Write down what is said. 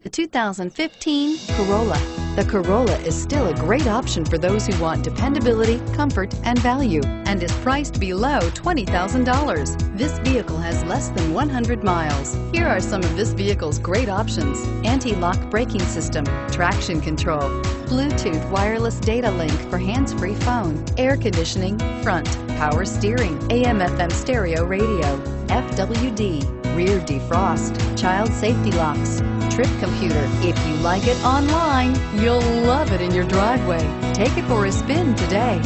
The 2015 Corolla. The Corolla is still a great option for those who want dependability, comfort, and value, and is priced below $20,000. This vehicle has less than 100 miles. Here are some of this vehicle's great options: anti-lock braking system, traction control, Bluetooth wireless data link for hands-free phone, air conditioning, front, power steering, AM/FM stereo radio, FWD, rear defrost, child safety locks, trip computer. If you like it online, you'll love it in your driveway. Take it for a spin today.